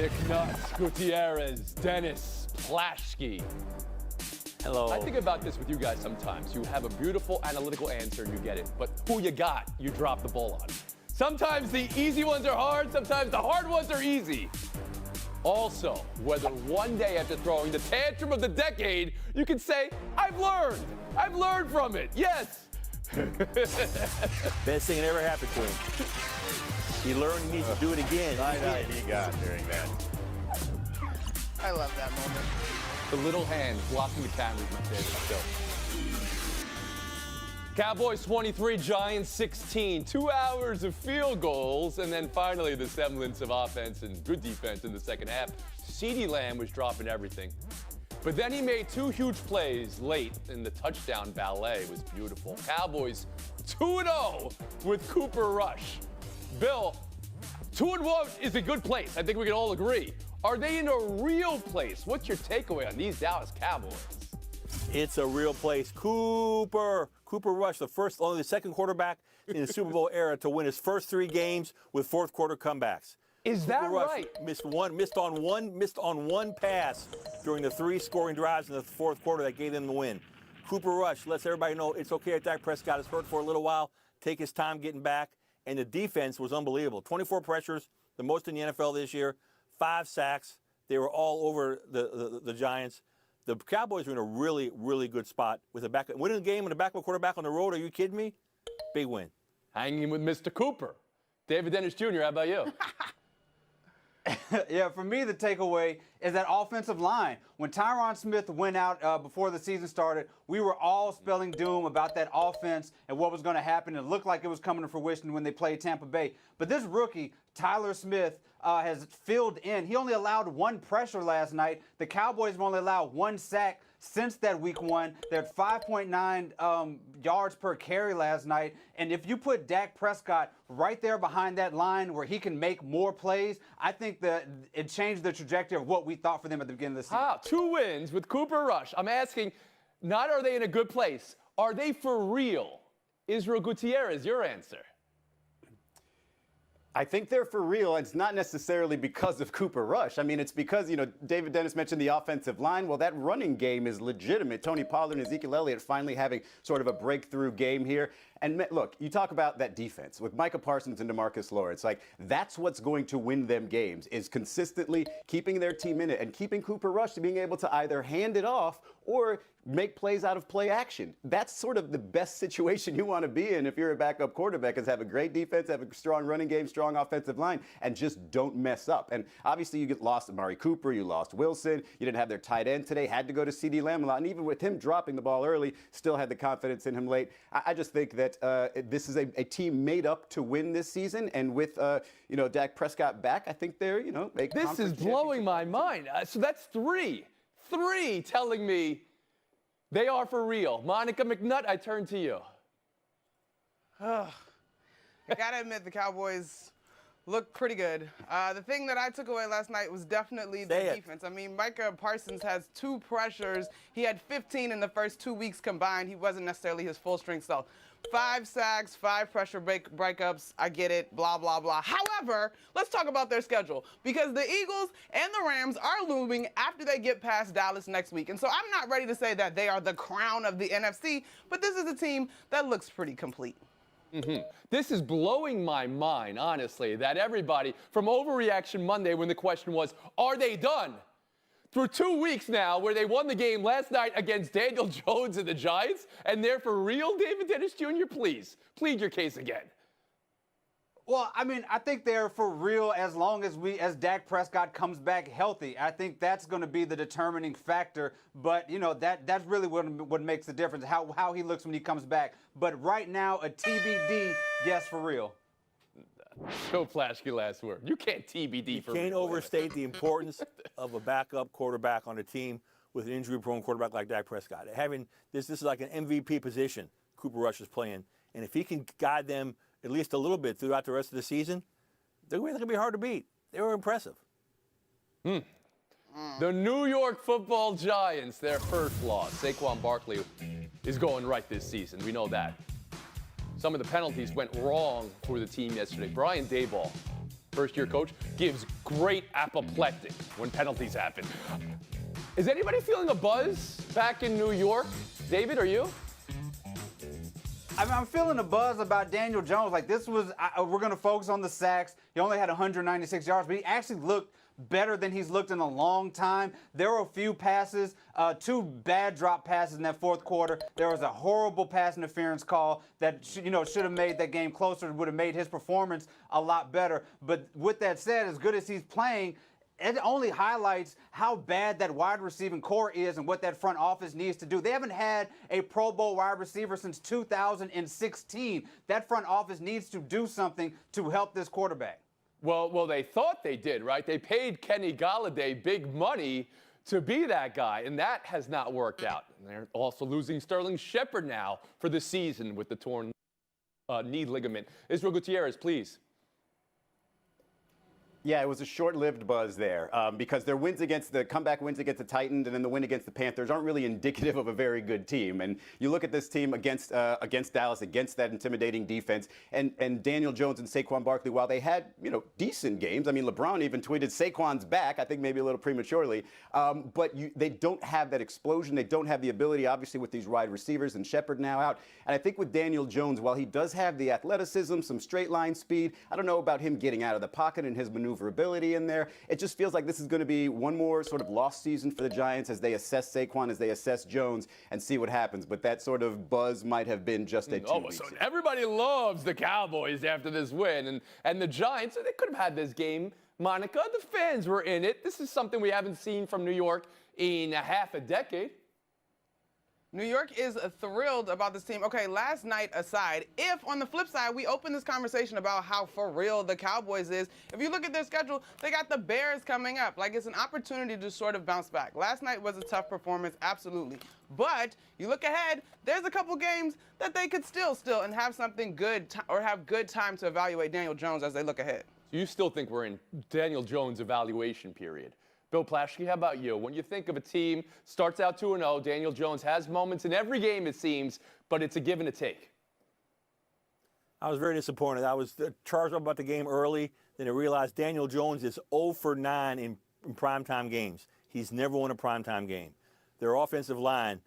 McNutt, Gutierrez, Dennis, Plashke. Hello. I think about this with you guys sometimes. You have a beautiful analytical answer and you get it, but who you got, you drop the ball on. Sometimes the easy ones are hard, sometimes the hard ones are easy. Also, whether one day after throwing the tantrum of the decade, you can say, I've learned from it, yes. Best thing that ever happened to him. He learned he needs to do it again. I he got during that. I love that moment. The little hand blocking the camera is my favorite still. Cowboys 23, Giants 16. 2 hours of field goals, and then finally the semblance of offense and good defense in the second half. CeeDee Lamb was dropping everything. But then he made 2 huge plays late, and the touchdown ballet was beautiful. Cowboys 2-0 with Cooper Rush. Bill, 2-1 is a good place. I think we can all agree. Are they in a real place? What's your takeaway on these Dallas Cowboys? It's a real place. Cooper Rush, only the second quarterback in the Super Bowl era to win his first 3 games with fourth quarter comebacks. Is that Cooper Rush right? Missed on one pass during the 3 scoring drives in the fourth quarter that gave them the win. Cooper Rush lets everybody know it's okay if Dak Prescott is hurt for a little while. Take his time getting back. And the defense was unbelievable. 24 pressures, the most in the NFL this year. 5 sacks. They were all over the Giants. The Cowboys were in a really, really good spot with a backup. Winning the game with a backup quarterback on the road, are you kidding me? Big win. Hanging with Mr. Cooper. David Dennis Jr., how about you? Yeah, for me, the takeaway is that offensive line. When Tyron Smith went out before the season started, we were all spelling doom about that offense and what was going to happen. It looked like it was coming to fruition when they played Tampa Bay. But this rookie, Tyler Smith, has filled in. He only allowed 1 pressure last night. The Cowboys have only allowed 1 sack since that week 1. They're at 5.9 yards per carry last night. And if you put Dak Prescott right there behind that line where he can make more plays, I think that it changed the trajectory of what we thought for them at the beginning of the season. How? 2 wins with Cooper Rush. I'm asking, not are they in a good place, are they for real? Israel Gutierrez, your answer. I think they're for real. It's not necessarily because of Cooper Rush. I mean, it's because, David Dennis mentioned the offensive line. Well, that running game is legitimate. Tony Pollard and Ezekiel Elliott finally having sort of a breakthrough game here. And look, you talk about that defense with Micah Parsons and DeMarcus Lawrence. Like, that's what's going to win them games, is consistently keeping their team in it and keeping Cooper Rush to being able to either hand it off or make plays out of play action. That's sort of the best situation you want to be in if you're a backup quarterback, is have a great defense, have a strong running game, strong offensive line, and just don't mess up. And obviously you get lost Amari Cooper, you lost Wilson, you didn't have their tight end today, had to go to CeeDee Lamb a lot, and even with him dropping the ball early, still had the confidence in him late. I just think that this is a team made up to win this season, and with Dak Prescott back, I think they're This is blowing my mind. So that's three telling me they are for real. Monica McNutt, I turn to you. I gotta admit, the Cowboys look pretty good. The thing that I took away last night was definitely the defense. I mean, Micah Parsons has 2 pressures. He had 15 in the first 2 weeks combined. He wasn't necessarily his full strength self. 5 sacks, 5 pressure breakups. I get it, blah, blah, blah. However, let's talk about their schedule, because the Eagles and the Rams are looming after they get past Dallas next week. And so I'm not ready to say that they are the crown of the NFC, but this is a team that looks pretty complete. This is blowing my mind, honestly, that everybody from Overreaction Monday, when the question was, are they done? Through 2 weeks now, where they won the game last night against Daniel Jones and the Giants, and they're for real, David Dennis Jr., please, plead your case again. Well, I mean, I think they're for real as long as Dak Prescott comes back healthy. I think that's going to be the determining factor. But, that's really what makes the difference, how he looks when he comes back. But right now, a TBD, yes, for real. Go Plashke last word. You can't TBD for real. You can't overstate the importance of a backup quarterback on a team with an injury-prone quarterback like Dak Prescott. Having this is like an MVP position Cooper Rush is playing. And if he can guide them at least a little bit throughout the rest of the season, they're going to be hard to beat. They were impressive. The New York Football Giants, their first loss. Saquon Barkley is going right this season. We know that. Some of the penalties went wrong for the team yesterday. Brian Daboll first-year coach, gives great apoplectic when penalties happen. Is anybody feeling a buzz back in New York? David, are you? I'm feeling a buzz about Daniel Jones. Like, this was, we're going to focus on the sacks. He only had 196 yards, but he actually looked better than he's looked in a long time. There were a few passes, 2 bad drop passes in that fourth quarter. There was a horrible pass interference call that should have made that game closer, would have made his performance a lot better. But with that said, as good as he's playing, it only highlights how bad that wide receiving core is and what that front office needs to do. They haven't had a Pro Bowl wide receiver since 2016. That front office needs to do something to help this quarterback. Well, they thought they did, right? They paid Kenny Golladay big money to be that guy, and that has not worked out. And they're also losing Sterling Shepard now for the season with the torn knee ligament. Israel Gutierrez, please. Yeah, it was a short-lived buzz there because their comeback wins against the Titans and then the win against the Panthers aren't really indicative of a very good team. And you look at this team against Dallas, against that intimidating defense, and Daniel Jones and Saquon Barkley, while they had decent games. I mean, LeBron even tweeted Saquon's back. I think maybe a little prematurely, but they don't have that explosion. They don't have the ability, obviously, with these wide receivers and Shepard now out. And I think with Daniel Jones, while he does have the athleticism, some straight line speed, I don't know about him getting out of the pocket and his maneuverability in there. It just feels like this is going to be one more sort of lost season for the Giants as they assess Saquon, as they assess Jones, and see what happens. But that sort of buzz might have been just a 2 weeks So ago. everybody loves the Cowboys after this win, and the Giants, they could have had this game. Monica, the fans were in it. This is something we haven't seen from New York in half a decade. New York is thrilled about this team. Okay, last night aside, if on the flip side, we open this conversation about how for real the Cowboys is, if you look at their schedule, they got the Bears coming up. Like, it's an opportunity to sort of bounce back. Last night was a tough performance, absolutely. But you look ahead, there's a couple games that they could still and have something good or have good time to evaluate Daniel Jones as they look ahead. You still think we're in Daniel Jones' evaluation period? Bill Plaschke, how about you? When you think of a team, starts out 2-0, Daniel Jones has moments in every game, it seems, but it's a give and a take. I was very disappointed. I was charged up about the game early, then I realized Daniel Jones is 0 for 9 in primetime games. He's never won a primetime game. Their offensive line,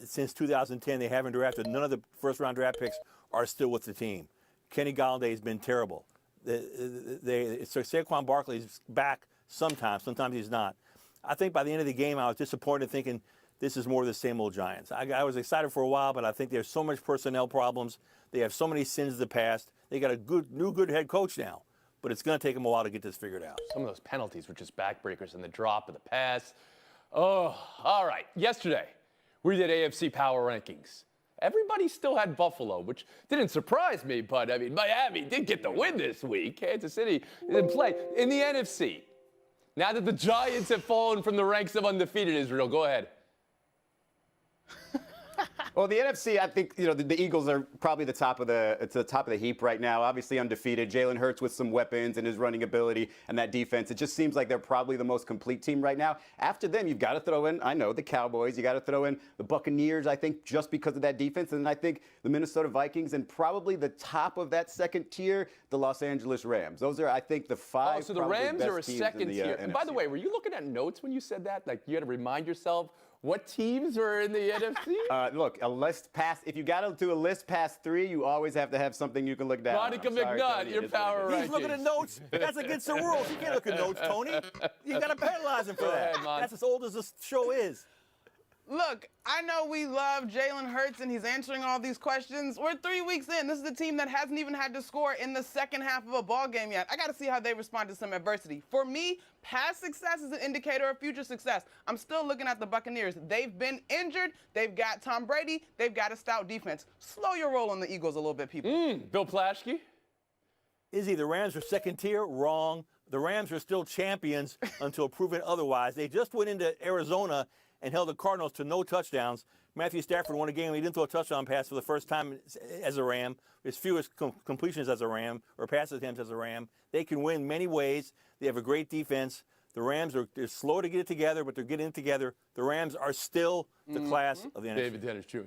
since 2010, they haven't drafted. None of the first-round draft picks are still with the team. Kenny Golladay has been terrible. So Saquon Barkley's back sometimes he's not. I think by the end of the game, I was disappointed thinking this is more of the same old Giants. I was excited for a while, but I think there's so much personnel problems. They have so many sins of the past. They got a good head coach now, but it's going to take them a while to get this figured out. Some of those penalties were just backbreakers in the drop of the pass. Oh, all right. Yesterday, we did AFC Power Rankings. Everybody still had Buffalo, which didn't surprise me, but, I mean, Miami did get the win this week. Kansas City didn't play. In the NFC, now that the Giants have fallen from the ranks of undefeated, Israel, go ahead. Well, the NFC, I think the Eagles are probably the top of the heap right now. Obviously undefeated. Jalen Hurts with some weapons and his running ability and that defense. It just seems like they're probably the most complete team right now. After them, you've got to throw in, I know, the Cowboys. You got to throw in the Buccaneers, I think, just because of that defense. And then I think the Minnesota Vikings and probably the top of that second tier, the Los Angeles Rams. Those are, I think, the 5. Oh, so the Rams are a second tier. And by the way, were you looking at notes when you said that? Like you had to remind yourself what teams are in the NFC? Look, a list past. If you got to do a list past 3, you always have to have something you can look down. Monica McNutt, your power rankings. He's looking at notes. That's against the rules. You can't look at notes, Tony. You got to penalize him for that. Ahead, That's as old as this show is. Look, I know we love Jalen Hurts and he's answering all these questions. We're 3 weeks in. This is a team that hasn't even had to score in the second half of a ball game yet. I got to see how they respond to some adversity. For me, past success is an indicator of future success. I'm still looking at the Buccaneers. They've been injured. They've got Tom Brady. They've got a stout defense. Slow your roll on the Eagles a little bit, people. Bill Plaschke? Izzy, the Rams are second tier? Wrong. The Rams are still champions until proven otherwise. They just went into Arizona and held the Cardinals to no touchdowns. Matthew Stafford won a game. He didn't throw a touchdown pass for the first time as a Ram. His fewest completions as a Ram or pass attempts as a Ram. They can win many ways. They have a great defense. The Rams they're slow to get it together, but they're getting it together. The Rams are still the class of the NFC. David Dennis Jr.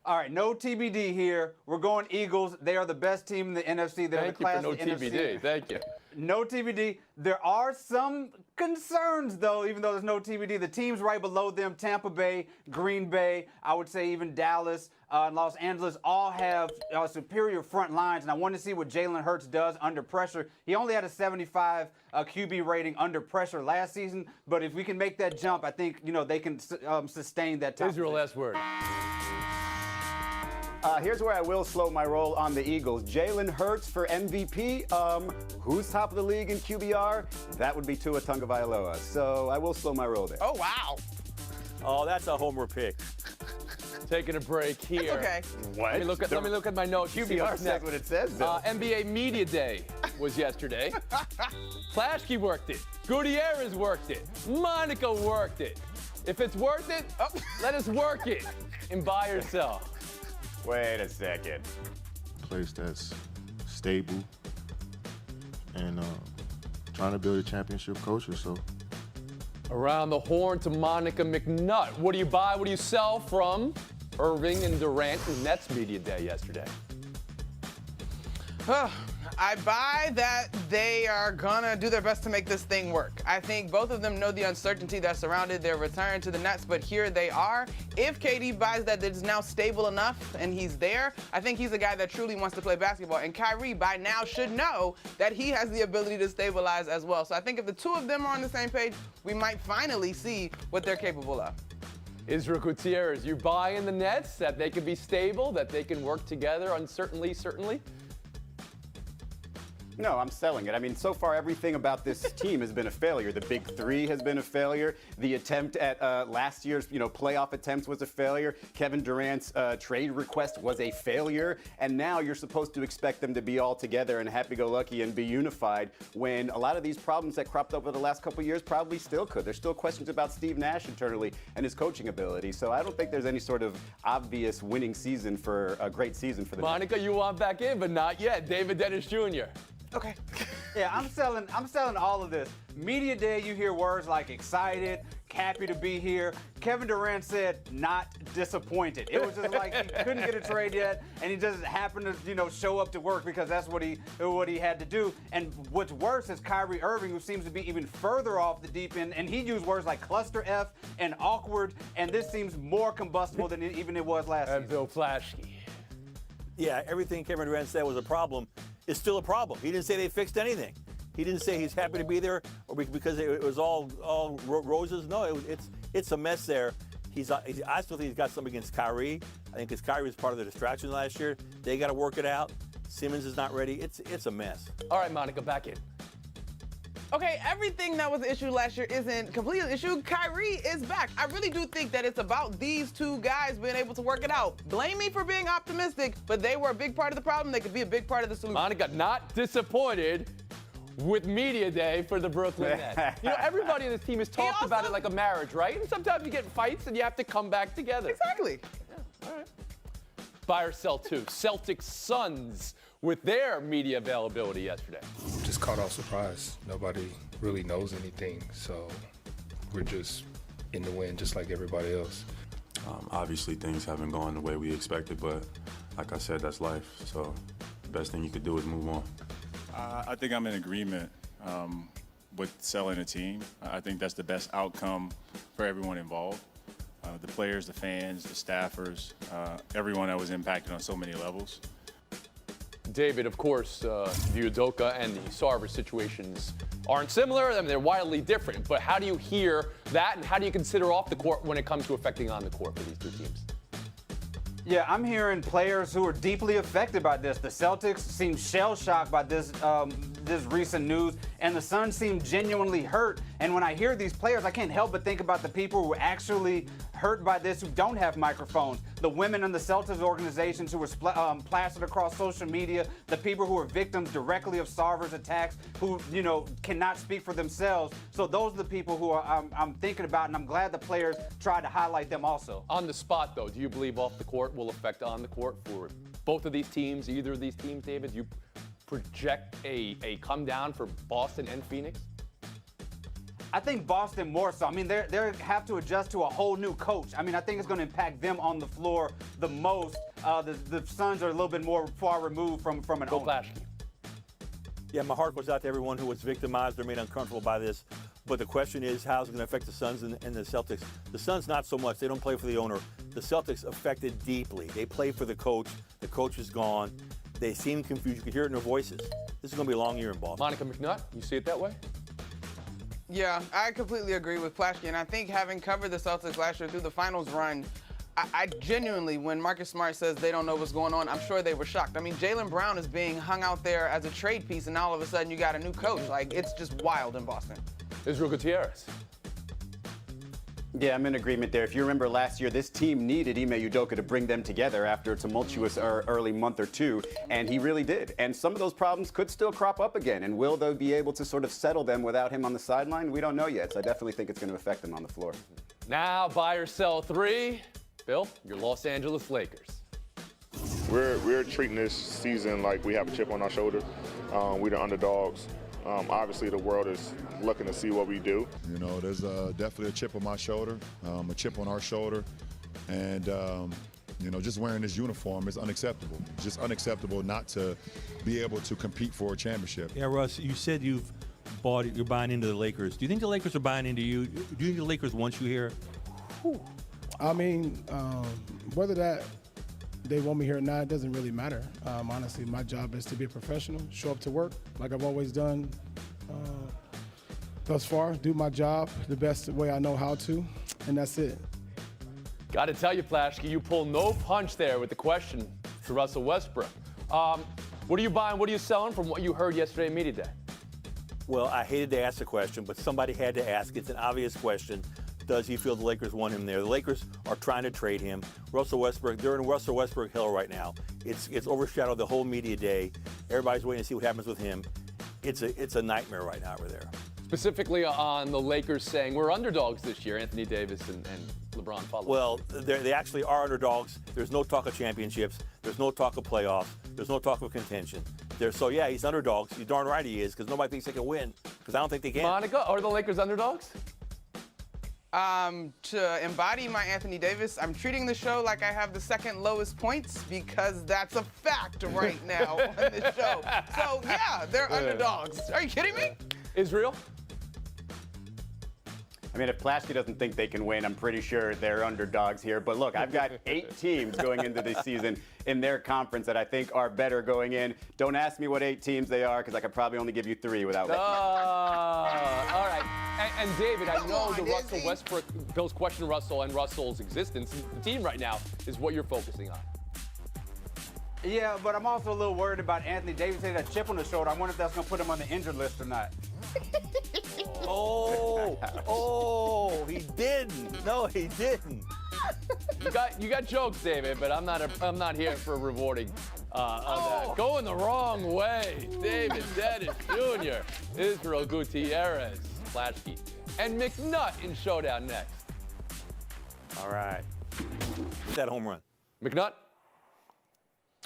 All right, no TBD here. We're going Eagles. They are the best team in the NFC. They're Thank the you for class no of the NFC. TBD. Thank you. No TBD. There are some concerns, though, even though there's no TBD. The teams right below them, Tampa Bay, Green Bay, I would say even Dallas and Los Angeles, all have superior front lines. And I want to see what Jalen Hurts does under pressure. He only had a 75 QB rating under pressure last season. But if we can make that jump, I think, they can sustain that top. Here's your last word. Here's where I will slow my roll on the Eagles. Jalen Hurts for MVP. Who's top of the league in QBR? That would be Tua Tagovailoa. So I will slow my roll there. Oh, wow. Oh, that's a homer pick. Taking a break here. It's okay. What? Let me look at my notes. and see QBR what's says next. what it says, Bill. NBA Media Day was yesterday. Flashkey worked it. Gutierrez worked it. Monica worked it. If it's worth it, let us work it and buy or sell. Wait a second. Place that's stable and trying to build a championship culture. So Around the horn to Monica McNutt. What do you buy? What do you sell from Irving and Durant and Nets Media Day yesterday? I buy that they are gonna do their best to make this thing work. I think both of them know the uncertainty that surrounded their return to the Nets, but here they are. If KD buys that it's now stable enough and he's there, I think he's a guy that truly wants to play basketball. And Kyrie by now should know that he has the ability to stabilize as well. So I think if the two of them are on the same page, we might finally see what they're capable of. Israel Gutierrez, you buy in the Nets, that they can be stable, that they can work together, uncertainly, certainly? No, I'm selling it. I mean, so far everything about this team has been a failure. The big three has been a failure. The attempt at last year's, playoff attempts was a failure. Kevin Durant's trade request was a failure. And now you're supposed to expect them to be all together and happy-go-lucky and be unified when a lot of these problems that cropped up over the last couple of years probably still could. There's still questions about Steve Nash internally and his coaching ability. So I don't think there's any sort of obvious winning season for a great season for the Monica, you want back in, but not yet. David Dennis Jr. Okay. Yeah, I'm selling all of this. Media Day, you hear words like excited, happy to be here. Kevin Durant said not disappointed. It was just like he couldn't get a trade yet, and he just happened to, show up to work because that's what he had to do. And what's worse is Kyrie Irving, who seems to be even further off the deep end, and he used words like cluster F and awkward, and this seems more combustible than even it was last And season. Bill Flashkey. Yeah, everything Kevin Durant said was a problem. It's still a problem. He didn't say they fixed anything. He didn't say he's happy to be there or because it was all roses. No, it's a mess there. I still think he's got something against Kyrie. I think because Kyrie was part of the distraction last year. They got to work it out. Simmons is not ready. It's a mess. All right, Monica, back in. Okay, everything that was the issue last year isn't completely the issue. Kyrie is back. I really do think that it's about these two guys being able to work it out. Blame me for being optimistic, but they were a big part of the problem. They could be a big part of the solution. Monica, not disappointed with Media Day for the Brooklyn Nets. Everybody in this team has talked about it like a marriage, right? And sometimes you get fights and you have to come back together. Exactly. All right. Buy or sell too. Celtics Suns with their media availability yesterday. Just caught off surprise. Nobody really knows anything, so we're just in the wind just like everybody else. Obviously things haven't gone the way we expected, but like I said, that's life. So the best thing you could do is move on. I think I'm in agreement with selling a team. I think that's the best outcome for everyone involved. The players, the fans, the staffers, everyone that was impacted on so many levels. David, of course, the Udoka and the Sarver situations aren't similar. I mean, they're wildly different. But how do you hear that, and how do you consider off the court when it comes to affecting on the court for these two teams? Yeah, I'm hearing players who are deeply affected by this. The Celtics seem shell-shocked by this recent news, and the Suns seem genuinely hurt. And when I hear these players, I can't help but think about the people who are actually hurt by this, who don't have microphones. The women in the Celtics organizations who were plastered across social media, the people who are victims directly of Sarver's attacks, who cannot speak for themselves. So those are the people who I'm thinking about, and I'm glad the players tried to highlight them also. On the spot, though, do you believe off the court will affect on the court for both of these teams, either of these teams, David? You project a come down for Boston and Phoenix? I think Boston more so. I mean, they have to adjust to a whole new coach. I mean, I think it's going to impact them on the floor the most. The Suns are a little bit more far removed from an owner. Plaschke. Yeah, my heart goes out to everyone who was victimized or made uncomfortable by this. But the question is, how is it going to affect the Suns and the Celtics? The Suns, not so much. They don't play for the owner. The Celtics affected deeply. They play for the coach. The coach is gone. They seem confused. You can hear it in their voices. This is going to be a long year in Boston. Monica McNutt, you see it that way? Yeah, I completely agree with Plaschke, and I think having covered the Celtics last year through the finals run, I genuinely, when Marcus Smart says they don't know what's going on, I'm sure they were shocked. I mean, Jaylen Brown is being hung out there as a trade piece, and now all of a sudden you got a new coach. Like, it's just wild in Boston. Israel Gutierrez. Yeah, I'm in agreement there. If you remember last year, this team needed Ime Udoka to bring them together after a tumultuous early month or two, and he really did. And some of those problems could still crop up again, and will they be able to sort of settle them without him on the sideline? We don't know yet, so I definitely think it's going to affect them on the floor. Now, buy or sell 3. Bill, your Los Angeles Lakers. We're treating this season like we have a chip on our shoulder. We're the underdogs. Obviously, the world is looking to see what we do. You know, there's definitely a chip on my shoulder, a chip on our shoulder, and you know, just wearing this uniform is unacceptable. It's just unacceptable not to be able to compete for a championship. Yeah, Russ, you said you're buying into the Lakers. Do you think the Lakers are buying into you? Do you think the Lakers want you here? I mean, whether that they want me here or not, it doesn't really matter. Honestly, my job is to be a professional, show up to work like I've always done thus far, do my job the best way I know how to, and that's it. Got to tell you, Plaschke, you pull no punch there with the question to Russell Westbrook. What are you buying? What are you selling from what you heard yesterday in Media Day? Well, I hated to ask the question, but somebody had to ask. It's an obvious question. Does he feel the Lakers want him there? The Lakers are trying to trade him. Russell Westbrook, they're in Russell Westbrook hell right now. It's overshadowed the whole media day. Everybody's waiting to see what happens with him. It's a nightmare right now over there. Specifically on the Lakers saying we're underdogs this year, Anthony Davis and LeBron follow. Well, they actually are underdogs. There's no talk of championships. There's no talk of playoffs. There's no talk of contention. So, yeah, he's underdogs. You're darn right he is, because nobody thinks they can win, because I don't think they can. Monica, are the Lakers underdogs? To embody my Anthony Davis, I'm treating the show like I have the second lowest points because that's a fact right now on this show. So, yeah, they're underdogs. Are you kidding me? Israel? I mean, if Plaschke doesn't think they can win, I'm pretty sure they're underdogs here. But look, I've got 8 teams going into this season in their conference that I think are better going in. Don't ask me what 8 teams they are, because I could probably only give you 3 without looking. All right. And David, I know the Russell Westbrook, Bill's question, Russell, and Russell's existence. The team right now is what you're focusing on. Yeah, but I'm also a little worried about Anthony Davis having that chip on his shoulder. I wonder if that's going to put him on the injured list or not. He didn't. No, he didn't. You got jokes, David, but I'm not here for rewarding that. Going the wrong way. David Dennis Jr., Israel Gutierrez, Plaschke, and McNutt in Showdown next. All right. That home run. McNutt?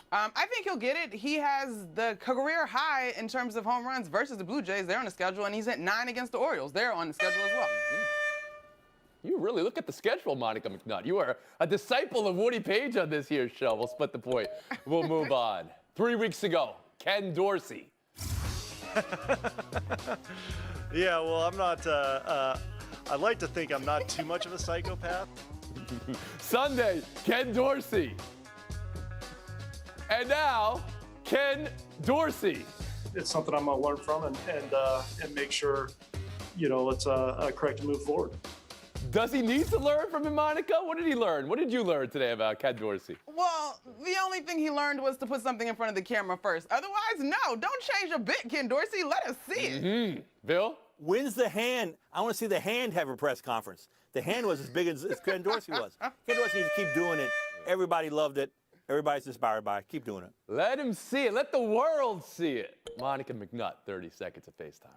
I think he'll get it. He has the career high in terms of home runs versus the Blue Jays. They're on the schedule, and he's at 9 against the Orioles. They're on the schedule as well. You really look at the schedule, Monica McNutt. You are a disciple of Woody Page on this year's show. We'll split the point. We'll move on. 3 weeks ago, Ken Dorsey. Yeah, well, I'm not, I'd like to think I'm not too much of a psychopath. Sunday, Ken Dorsey. And now, Ken Dorsey. It's something I'm going to learn from and make sure, let's correct and move forward. Does he need to learn from him, Monica? What did he learn? What did you learn today about Ken Dorsey? Well, the only thing he learned was to put something in front of the camera first. Otherwise, no, don't change a bit, Ken Dorsey. Let us see it. Bill? When's the hand? I want to see the hand have a press conference. The hand was as big as Ken Dorsey was. Ken Dorsey needs to keep doing it. Everybody loved it. Everybody's inspired by it. Keep doing it. Let him see it. Let the world see it. Monica McNutt, 30 seconds of FaceTime.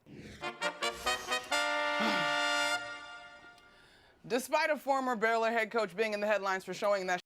Despite a former Baylor head coach being in the headlines for showing that